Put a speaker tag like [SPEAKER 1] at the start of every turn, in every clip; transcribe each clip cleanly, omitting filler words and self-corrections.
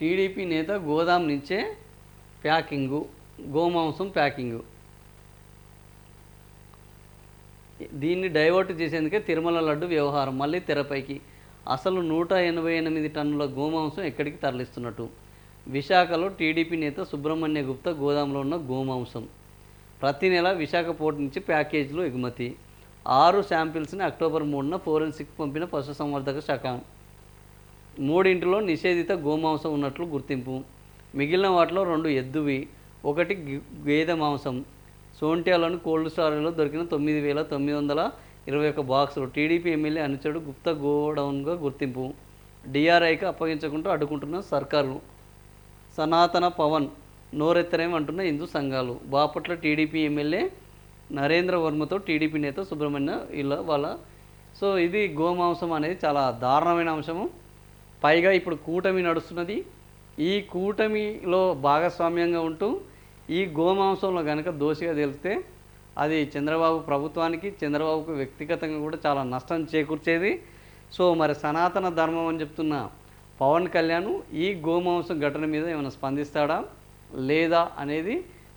[SPEAKER 1] TDP నేత గోదాం నుంచే packing, గోమాంసం packing. దీన్ని డైవర్ట్ చేసేందుకే తిరుమల లడ్డు వ్యవహారం మళ్ళీ తెరపైకి. అసలు 188 టన్నుల గోమాంసం ఎక్కడికి తరలిస్తున్నట్టు? విశాఖలో టీడీపీ నేత సుబ్రహ్మణ్య గుప్తా గోదాంలో ఉన్న గోమాంసం. ప్రతి నెల విశాఖ పోర్టు నుంచి ప్యాకేజీలు ఎగుమతి. 6 శాంపిల్స్ని అక్టోబర్ 3న ఫోరెన్సిక్ పంపిన పశుసంవర్ధక శాఖ. 3 నిషేధిత గోమాంసం ఉన్నట్లు గుర్తింపు. మిగిలిన వాటిలో 2 ఎద్దువి, 1 గేదె మాంసం. సోంట్యాలోని కోల్డ్ స్టోరేజ్లో దొరికిన 9,921 బాక్సులు. టీడీపీ ఎమ్మెల్యే అనుచరుడు గుప్తా గోడౌన్గా గుర్తింపు. డిఆర్ఐకి అప్పగించకుండా అడ్డుకుంటున్న సర్కారు. సనాతన పవన్ నోరెత్తరేం అంటున్న హిందూ సంఘాలు. బాపట్ల టీడీపీ ఎమ్మెల్యే నరేంద్ర వర్మతో టీడీపీ నేత సుబ్రహ్మణ్య వాళ్ళ సో ఇది గోమాంసం అనేది చాలా దారుణమైన అంశము. పైగా ఇప్పుడు కూటమి నడుస్తున్నది. ఈ కూటమిలో భాగస్వామ్యంగా ఉంటూ ఈ గోమాంసంలో కనుక దోషిగా తెలిస్తే అది చంద్రబాబు ప్రభుత్వానికి, చంద్రబాబుకు వ్యక్తిగతంగా కూడా చాలా నష్టం చేకూర్చేది. సో మరి సనాతన ధర్మం అని చెప్తున్న పవన్ కళ్యాణ్ ఈ గోమాంసం ఘటన మీద ఏమైనా స్పందిస్తాడా లేదా అనేది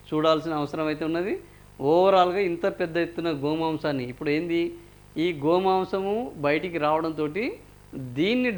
[SPEAKER 1] చూడాల్సిన అవసరం అయితే ఉన్నది. ఓవరాల్గా ఇంత పెద్ద ఎత్తున గోమాంసాన్ని ఇప్పుడు ఏంది, ఈ గోమాంసము బయటికి రావడంతో దీన్ని